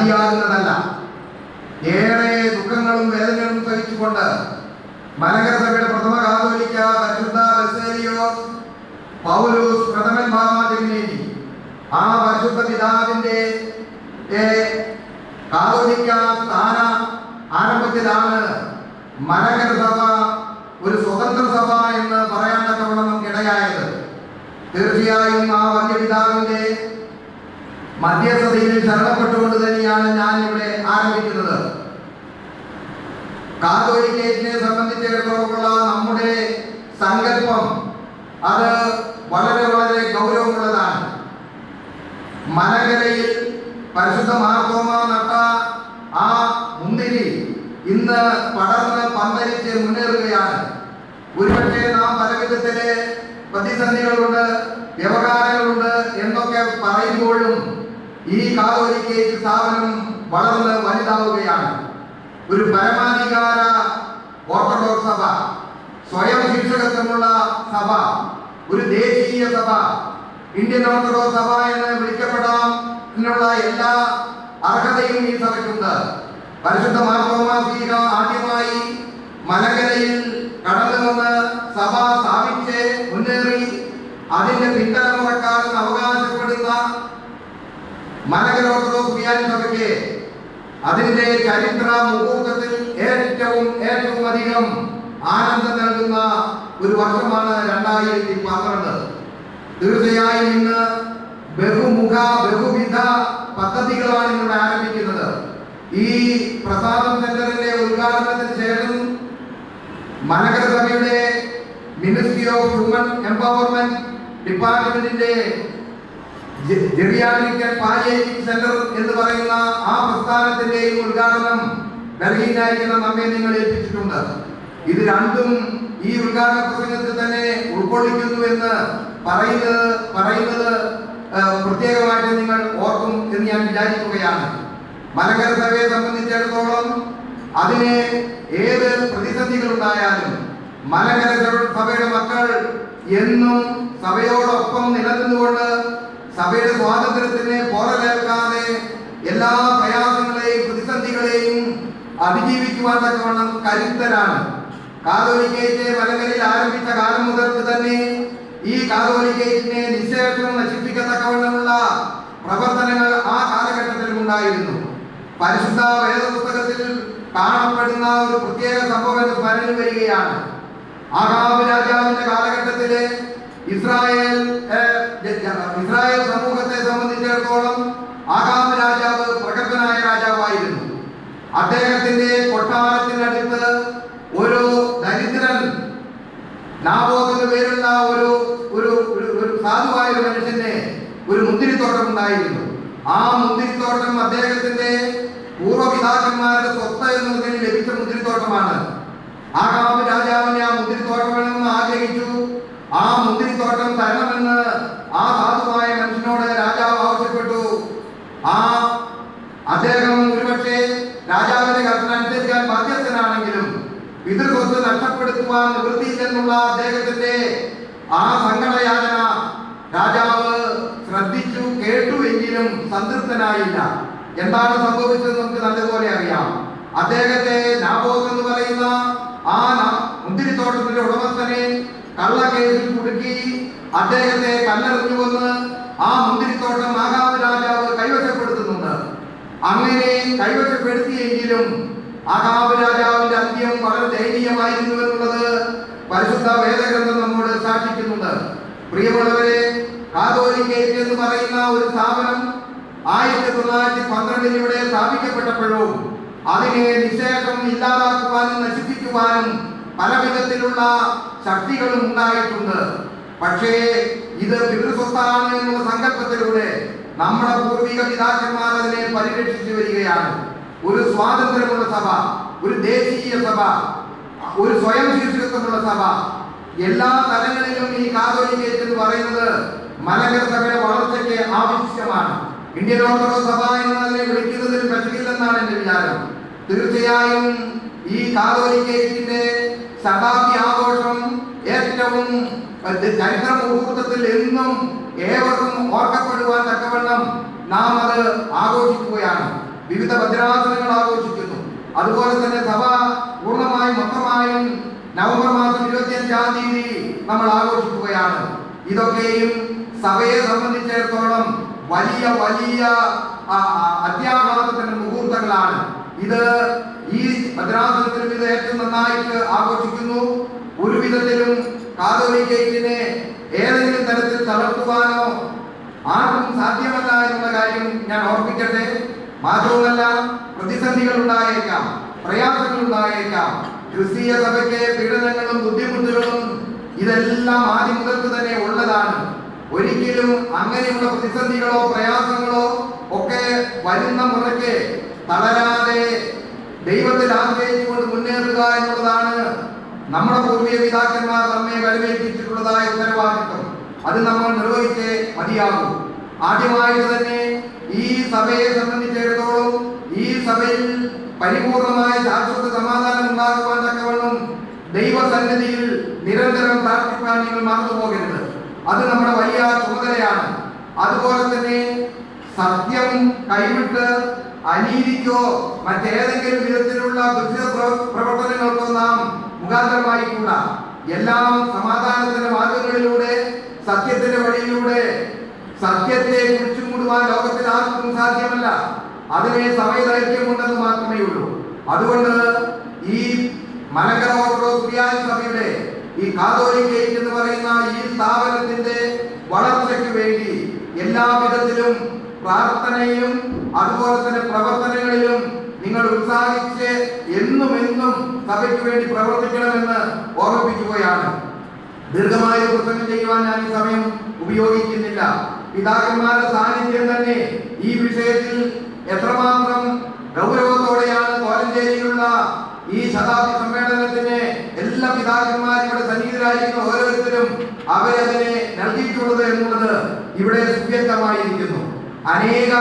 മതിയാകുന്നതല്ല. ഏറെ ദുഃഖങ്ങളും വേദനകളും സഹിച്ചുകൊണ്ട് മലങ്കര സഭയുടെ പ്രഥമ കാതോലിക്ക പരിശുദ്ധ ബസേലിയോസ് പൗലോസ് പ്രഥമൻ ബാബാതിരുമേനി ആ പരിശുദ്ധ പിതാവിന്റെ കാതോലിക്ക സ്ഥാന ആരംഭത്തിലാണ് മലങ്കര സഭ ഒരു സ്വതന്ത്ര സഭ എന്ന് പറയാൻ തക്കവണ്ണം നമുക്കിടയായത്. തീർച്ചയായും ആ വന്യപിതാവിന്റെ മധ്യസ്ഥതയിൽ ശരണപ്പെട്ടുകൊണ്ട് തന്നെയാണ് ഞാൻ ഇവിടെ ആരംഭിക്കുന്നത്. കാതോലിക്കറ്റിനെ സംബന്ധിച്ചിടത്തോളമുള്ള നമ്മുടെ സങ്കല്പം അത് വളരെ വളരെ ഗൗരവമുള്ളതാണ്. മലങ്കരയിൽ പരിശുദ്ധ മാർത്തോമ നട്ട ആ മുന്തിരി ഇന്ന് പടർന്ന് പന്തലിച്ച് മുന്നേറുകയാണ്. ഒരുപക്ഷെ നാം പല വിധത്തിലെ പ്രതിസന്ധികളുണ്ട്, വ്യവഹാരങ്ങളുണ്ട് എന്നൊക്കെ പറയുമ്പോഴും ഈ കാതോലിക്കേറ്റ് സ്ഥാപനം വളർന്ന് വലുതാവുകയാണ്. ഒരു പരമാധികാര ഓർത്തഡോക്സ് സഭ, സ്വയം ശീർഷകത്വമുള്ള സഭ, ഒരു ദേശീയ സഭ, ഇന്ത്യൻ ഓർത്തഡോക്സ് സഭ എന്ന് വിളിക്കപ്പെടാൻ എല്ലാ അർഹതയും ഈ സഭയ്ക്കുണ്ട്. പരിശുദ്ധ മാർത്തോമാ ശ്ലീഹ ആദ്യമായി മലങ്കരയിൽ കടന്നു വന്ന് സഭ സ്ഥാപിച്ച് മുന്നേറി അതിന്റെ പിന്തലമുറക്കാരെന്ന് അവകാശപ്പെടുന്ന മലങ്കര ഓർത്തഡോക്സ് സുറിയാനി സഭയ്ക്ക് അതിന്റെ ചരിത്ര മുഹൂർത്തത്തിൽ ഏറ്റവും അധികം ആനന്ദം നൽകുന്ന ഒരു വർഷമാണ് 2012. തീർച്ചയായും ഇന്ന് ബഹുവിധ പദ്ധതികളാണ് ഇവിടെ ആരംഭിക്കുന്നത്. ഈ പ്രസാദം സെന്ററിന്റെ ഉദ്ഘാടനത്തിന് ശേഷം മലങ്കര സഭയുടെ മിനിസ്ട്രി ഓഫ് ഹ്യൂമൻ എംപവർമെന്റ് ഡിപ്പാർട്ട്മെന്റിന്റെ ജെറിയാട്രിക് ആൻഡ് പാലിയേറ്റീവ് സെന്റർ എന്ന് പറയുന്ന ആ പ്രസ്ഥാനത്തിന്റെയും ഉദ്ഘാടനം ഡൽഹിയിലായിരിക്കുന്ന നമ്മെ നിങ്ങൾ ഏൽപ്പിച്ചിട്ടുണ്ട്. ഇത് രണ്ടും ഈ ഉദ്ഘാടന പ്രസംഗത്തിൽ തന്നെ ഉൾക്കൊള്ളിക്കുന്നു എന്ന് പറയുന്നത് പ്രത്യേകമായിട്ട് നിങ്ങൾ ഓർക്കും എന്ന് ഞാൻ വിചാരിക്കുകയാണ്. മലങ്കര സഭയെ സംബന്ധിച്ചിടത്തോളം അതിന് ഏത് പ്രതിസന്ധികൾ ഉണ്ടായാലും മലങ്കര സഭയുടെ മക്കൾ എന്നും സഭയോടൊപ്പം നിലനിന്നുകൊണ്ട് സഭയുടെ സ്വാതന്ത്ര്യത്തിന് പോറലേൽക്കാതെ എല്ലാ പ്രയാസങ്ങളെയും പ്രതിസന്ധികളെയും അതിജീവിക്കുവാൻ തക്കവണ്ണം കരുത്തരാണ്. കാതോലിക്കേറ്റ് മലങ്കരയിൽ ആരംഭിച്ച കാലം മുതൽക്ക് തന്നെ ഈ കാതോലിക്കേറ്റിനെ നിശേഷം നശിപ്പിക്കത്തക്കവണ്ണമുള്ള പ്രവർത്തനങ്ങൾ ആ കാലഘട്ടത്തിലും ഉണ്ടായിരുന്നു. പരിശുദ്ധ വേദപുസ്തകത്തിൽ കാണപ്പെടുന്ന ഒരു പ്രത്യേക സംഭവം സ്മരണ വരികയാണ്. ആഹാബ് രാജാവിന്റെ കാലഘട്ടത്തില് ഇസ്രായേൽ സമൂഹത്തെ സംബന്ധിച്ചിടത്തോളം ആഹാബ് രാജാവ് പ്രഗത്ഭനായ രാജാവായിരുന്നു. അദ്ദേഹത്തിന്റെ കൊട്ടാരത്തിനടുത്ത് ഒരു ദരിദ്രൻ നാബോത്ത് എന്ന് പേരുള്ള ഒരു സാധുവായ ഒരു മനുഷ്യന്റെ ഒരു മുന്തിരിത്തോട്ടം ഉണ്ടായിരുന്നു. ആ മുന്തിരിത്തോട്ടം അദ്ദേഹത്തിന്റെ പൂർവ്വപിതാക്കന്മാരുടെ സ്വത്ത് എന്നതിന് ലഭിച്ച മുന്തിരിത്തോട്ടമാണ്. ആഹാബ് രാജാവിനെ ആ മുന്തിരിത്തോട്ടം വേണമെന്ന് ആഗ്രഹിച്ചു. ആ മുന്തിരിത്തോട്ടം തരണമെന്ന് ആ സാധുവായ മനുഷ്യനോട് രാജാവ് ആവശ്യപ്പെട്ടു. അദ്ദേഹം ഒരുപക്ഷെ രാജാവിന്റെ കൽപ്പന അനുസരിക്കാൻ ബാധ്യസ്ഥനാണെങ്കിലും പിതൃസ്വത്ത് നഷ്ടപ്പെടുത്തുവാൻ നിവൃത്തിയില്ലെന്നുള്ള അദ്ദേഹത്തിന്റെ ആ സങ്കടയാതന രാജാവ് ശ്രദ്ധിച്ചു, കേട്ടു എങ്കിലും സംതൃപ്തനായില്ല. എന്താണ് സംഭവിച്ചത് നമുക്ക് നല്ലപോലെ അറിയാം. അദ്ദേഹത്തെ നാബോത്ത് എന്ന് പറയുന്ന ആ മുന്തിരിത്തോട്ടത്തിന്റെ ഉടമസ്ഥനെ കള്ളക്കേസിൽ കുടുക്കി അദ്ദേഹത്തെ കല്ലെറിഞ്ഞുവന്ന് ആ മുന്തിരിത്തോട്ടം ആഹാബ് രാജാവ് കൈവശപ്പെടുത്തുന്നുണ്ട്. അങ്ങനെ കൈവശപ്പെടുത്തിയെങ്കിലും ആഹാബ് രാജാവിന്റെ അന്ത്യം വളരെ ദയനീയമായിരുന്നു എന്നുള്ളത് പരിശുദ്ധ വേദഗ്രന്ഥം നമ്മോട് സാക്ഷിക്കുന്നുണ്ട്. പ്രിയമുള്ളവരെ, കാതോലിക്കേറ്റ് എന്ന് പറയുന്ന ഒരു സ്ഥാപനം 1912 ഇവിടെ സ്ഥാപിക്കപ്പെട്ടപ്പോഴും അതിനെ നിശേഷം ഇല്ലാതാക്കുവാനും നശിപ്പിക്കുവാനും പല വിധത്തിലുള്ള ശക്തികളും ഉണ്ടായിട്ടുണ്ട്. പക്ഷേ ഇത് പിതൃസ്വത്താണ് എന്നുള്ള സങ്കല്പത്തിലൂടെ നമ്മുടെ പൂർവിക പിതാക്കന്മാർ അതിനെ പരിരക്ഷിച്ചു വരികയാണ്. ഒരു സ്വാതന്ത്ര്യമുള്ള സഭ, ഒരു ദേശീയ സഭ, ഒരു സ്വയം ശീർഷകത്വമുള്ള സഭ, എല്ലാ തലങ്ങളിലും ഈ കാതോലിക്കേറ്റ് എന്ന് പറയുന്നത് മലങ്കര സഭയുടെ വളർച്ചയ്ക്ക് ആവശ്യമാണ്. ഇന്ത്യൻ ഓർത്തഡോക്സ് സഭ എന്നതിനെ വിളിക്കുന്നതിൽ പറ്റില്ലെന്നാണ് എന്റെ വിചാരം. തീർച്ചയായും ഈ കാതോലിക്കേറ്റിന്റെ ശതാബ്ദി ആഘോഷം ഏറ്റവും ചരിത്ര മുഹൂർത്തത്തിൽ എന്നും ഏവർക്കും ഓർക്കപ്പെടുവാൻ തക്കവണ്ണം നാം അത് ആഘോഷിക്കുകയാണ്. വിവിധ ഭദ്രാസനങ്ങൾ ആഘോഷിക്കുന്നു. അതുപോലെ തന്നെ സഭ പൂർണ്ണമായും മൊത്തമായും നവംബർ മാസം 25-ാം തീയതി നമ്മൾ ആഘോഷിക്കുകയാണ്. ഇതൊക്കെയും സഭയെ സംബന്ധിച്ചിടത്തോളം വലിയ വലിയ അത്യാഘാതത്തിന്റെ മുഹൂർത്തങ്ങളാണ്. ഇത് ഈ ഭദ്രാസനത്തിലും ഇത് ഏറ്റവും നന്നായിട്ട് ആഘോഷിക്കുന്നു. ഒരു വിധത്തിലും കാതോലിക്കയിനെ ഏതെങ്കിലും തരത്തിൽ തളർത്തുവാനോ ആർക്കും സാധ്യമല്ല എന്നുള്ള കാര്യം ഞാൻ ഓർപ്പിക്കട്ടെ. മാത്രവുമല്ല, പ്രതിസന്ധികൾ ഉണ്ടായേക്കാം, പ്രയാസങ്ങൾ ഉണ്ടായേക്കാം. ക്രിസ്തീയ സഭയ്ക്ക് പീഡനങ്ങളും ബുദ്ധിമുട്ടുകളും ഇതെല്ലാം ആദ്യം മുതൽക്ക് തന്നെ ഉള്ളതാണ്. ഒരിക്കലും അങ്ങനെയുള്ള പ്രതിസന്ധികളോ പ്രയാസങ്ങളോ ഒക്കെ വരുന്ന മുറയ്ക്ക് തളരാതെ ദൈവത്തിൽ ആശ്രയിച്ചുകൊണ്ട് മുന്നേറുക എന്നുള്ളതാണ് നമ്മുടെ പൂർവീയ പിതാക്കന്മാർ നമ്മെ വരവേൽപ്പിച്ചിട്ടുള്ളതായ ഉത്തരവാദിത്വം. അത് നമ്മൾ നിർവഹിച്ചേ മതിയാകും. ആദ്യമായിട്ട് തന്നെ ഈ സഭയെ സംബന്ധിച്ചിടത്തോളം ഈ സഭയിൽ പരിപൂർണമായ ശാശ്വത സമാധാനം ഉണ്ടാകുവാൻ തക്കവണ്ണം ദൈവസന്നിധിയിൽ നിരന്തരം പ്രാർത്ഥിക്കാൻ നിങ്ങൾ മറന്നുപോകരുത്. അത് നമ്മുടെ വലിയ ചുമതലയാണ്. അതുപോലെ തന്നെ സത്യം കൈവിട്ട് അനീതിക്കോ മറ്റേതെങ്കിലും വിധത്തിലുള്ള പ്രവർത്തനങ്ങൾക്കോ നാം മുഖാന്തരമായിക്കൂട. എല്ലാം സമാധാനത്തിന്റെ മാർഗങ്ങളിലൂടെ, സത്യത്തിന്റെ വഴിയിലൂടെ സത്യത്തെ കുഴിച്ചുമൂടുവാൻ ലോകത്തിൽ ആർക്കും സാധ്യമല്ല. അതിനെ സമയദൈർഘ്യമുണ്ടെന്ന് മാത്രമേ ഉള്ളൂ. അതുകൊണ്ട് ഈ മലങ്കര ഓർത്തഡോക്സ് സുറിയാനി സഭയുടെ ഈ കാതോലിക്കൈറ്റ് എന്ന് പറയുന്ന ഈ സ്ഥാപനത്തിന്റെ വളർച്ചയ്ക്ക് വേണ്ടി എല്ലാവിധത്തിലും പ്രാർത്ഥനയിലും അതുപോലെ തന്നെ പ്രവർത്തനങ്ങളിലും നിങ്ങൾ ഉത്സാഹിച്ച് എന്നും സഭയ്ക്ക് വേണ്ടി പ്രവർത്തിക്കണമെന്ന് ഓർമ്മിപ്പിക്കുകയാണ്. ദീർഘമായ പ്രസംഗം ചെയ്യുവാൻ ഞാൻ ഈ സമയം ഉപയോഗിക്കുന്നില്ല. പിതാക്കന്മാരുടെ സാന്നിധ്യം തന്നെ ഈ വിഷയത്തിൽ എത്രമാത്രം ഗൗരവത്തോടെയാണ് കോലഞ്ചേരിയിലുള്ള ഈ ശതാബ്ദി സമ്മേളനത്തിന് എല്ലാ പിതാക്കന്മാരും ഇവിടെ സന്നിഹിതരായിരിക്കുന്ന ഓരോരുത്തരും അവരതിനെ നൽകിയിട്ടുള്ളത് എന്നുള്ളത് ഇവിടെ സുവ്യക്തമായിരിക്കുന്നു. അനേക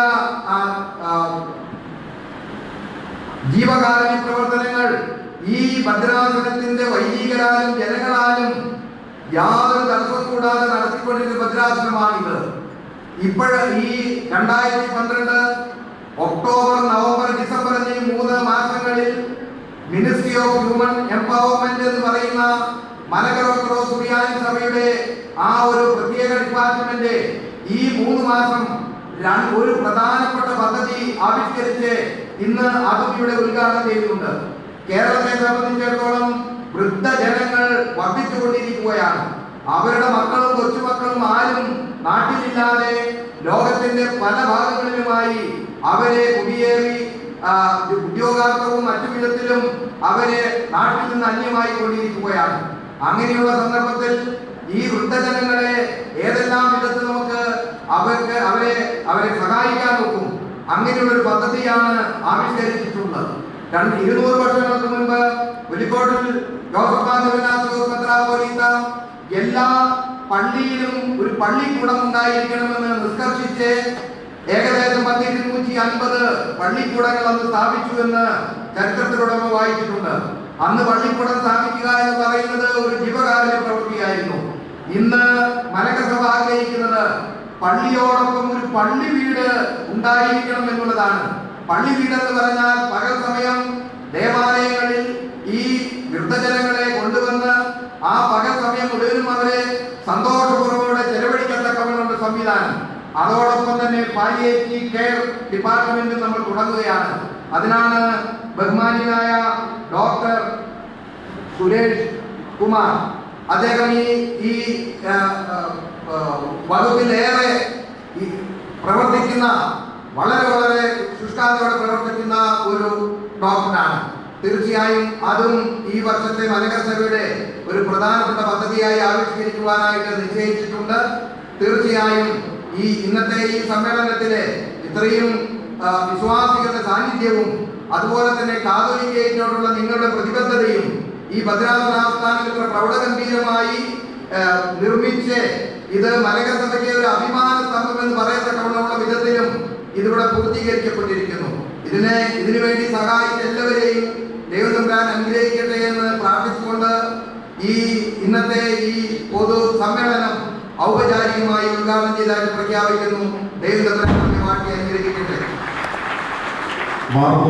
ജീവകാരുണ്യ പ്രവർത്തനങ്ങൾ ഈ ഭദ്രാസനത്തിന്റെ വൈദികരാലും ജനങ്ങളാലും യാതൊരു തടസ്സം കൂടാതെ നടത്തിക്കൊണ്ടിരുന്ന ഭദ്രാസനമാണിത്. ഈ 2012 ഒക്ടോബർ, നവംബർ, ഡിസംബർ എന്നീ 3 മാസങ്ങളിൽ മിനിസ്ട്രി ഓഫ് ഹ്യൂമൻ എംപവർമെന്റ് എന്ന് പറയുന്ന മലങ്കര ഓർത്തഡോക്സ് സുറിയാനി സഭയുടെ ആ ഒരു പ്രത്യേക ഡിപ്പാർട്ട്മെന്റ് ഈ 3 മാസം ഒരു പ്രധാനപ്പെട്ട പദ്ധതി ആവിഷ്കരിച്ച് ഇന്ന് അതും ഇവിടെ ഉദ്ഘാടനം ചെയ്തിട്ടുണ്ട്. കേരളത്തെ സംബന്ധിച്ചിടത്തോളം വൃദ്ധജനങ്ങൾ വർദ്ധിച്ചുകൊണ്ടിരിക്കുകയാണ്. അവരുടെ മക്കളും കൊച്ചുമക്കളും ആരും നാട്ടിലില്ലാതെ ലോകത്തിന്റെ പല ഭാഗങ്ങളിലുമായി അവരെ കുടിയേറി ഉദ്യോഗാർത്ഥവും മറ്റു വിധത്തിലും അവരെ നാട്ടിൽ നിന്ന് അന്യമായി കൊണ്ടിരിക്കുകയാണ്. അങ്ങനെയുള്ള സന്ദർഭത്തിൽ ഈ വൃദ്ധജനങ്ങളെ ഏതെല്ലാം വിധത്തിൽ നമുക്ക് അവരെ സഹായിക്കാൻ നോക്കും. അങ്ങനെയുള്ള ഒരു പദ്ധതിയാണ് ആവിഷ്കരിച്ചിട്ടുള്ളത്. 200 വർഷങ്ങൾക്ക് മുൻപ് പുലിക്കോട്ടിൽ എല്ലാ പള്ളിയിലും ഒരു പള്ളിക്കൂടം ഉണ്ടായിരിക്കണമെന്ന് നിഷ്കർഷിച്ച് ഏകദേശം 250 പള്ളിക്കൂടങ്ങൾ അന്ന് സ്ഥാപിച്ചു എന്ന് ചരിത്രത്തിലൂടെ വായിച്ചിട്ടുണ്ട്. അന്ന് പള്ളിക്കൂടം സ്ഥാപിക്കുക എന്ന് പറയുന്നത് ഒരു ജീവകാരുണ്യ പ്രവൃത്തിയായിരുന്നു. ഇന്ന് മലങ്കര സഭ ആഗ്രഹിക്കുന്നത് പള്ളിയോടൊപ്പം ഒരു പള്ളി വീട് ഉണ്ടായിരിക്കണം എന്നുള്ളതാണ്. പള്ളി വീട് എന്ന് പറഞ്ഞാൽ പകൽ സമയം ദേവാലയങ്ങളിൽ ഈ വൃദ്ധജനങ്ങളെ കൊണ്ടുവന്ന് ആ പകൽ സമയം മുഴുവനും അവരെ സന്തോഷപൂർവ്വം ചെലവഴിക്കത്തക്കവണ്ണമുള്ള സംവിധാനം. അതോടൊപ്പം തന്നെ പാലിയേറ്റീവ് കെയർ ഡിപ്പാർട്ട്മെന്റ് നമ്മൾ തുടങ്ങുകയാണ്. അതിനാണ് ബഹുമാനിയായ ഡോക്ടർ സുരേഷ് കുമാർ അദ്ദേഹം ഈ വകുപ്പിലേറെ പ്രവർത്തിക്കുന്ന വളരെ ശുഷ്കാന്തിയോടെ പ്രവർത്തിക്കുന്ന ഒരു ഡോക്ടറാണ്. തീർച്ചയായും അതും ഈ വർഷത്തെ മലങ്കര സഭയുടെ ഒരു പ്രധാനപ്പെട്ട പദ്ധതിയായി ആവിഷ്കരിക്കുവാനായിട്ട് നിശ്ചയിച്ചിട്ടുണ്ട്. തീർച്ചയായും ഈ ഇന്നത്തെ ഈ സമ്മേളനത്തിലെ ഇത്രയും വിശ്വാസികളുടെ സാന്നിധ്യവും അതുപോലെ തന്നെ കാതോലിക്കയോടുള്ള നിങ്ങളുടെ പ്രതിബദ്ധതയും ഈ ഭദ്രാസന ആസ്ഥാനം ഇത്ര പ്രൗഢഗംഭീരമായി നിർമ്മിച്ച് ഇത് മലങ്കര സഭയ്ക്ക് ഒരു അഭിമാന സ്തംഭം എന്ന് പറയത്തക്കവണ്ണമുള്ള വിധത്തിലും ഇതിവിടെ പൂർത്തീകരിക്കപ്പെട്ടിരിക്കുന്നു. ഇതിനു വേണ്ടി സഹായിച്ച എല്ലാവരെയും ദൈവതമ്പുരാൻ അനുഗ്രഹിക്കട്ടെ എന്ന് പ്രാർത്ഥിച്ചുകൊണ്ട് ഈ ഇന്നത്തെ ഈ പൊതു സമ്മേളനം ഔപചാരികമായി ഉദ്ഘാടനം ചെയ്തായിട്ട് പ്രഖ്യാപിക്കുന്നു. ദൈവതമ്പുരാൻ നമ്മെ വാഴ്ത്തി അനുഗ്രഹിക്കട്ടെ. മാർക്കോസ്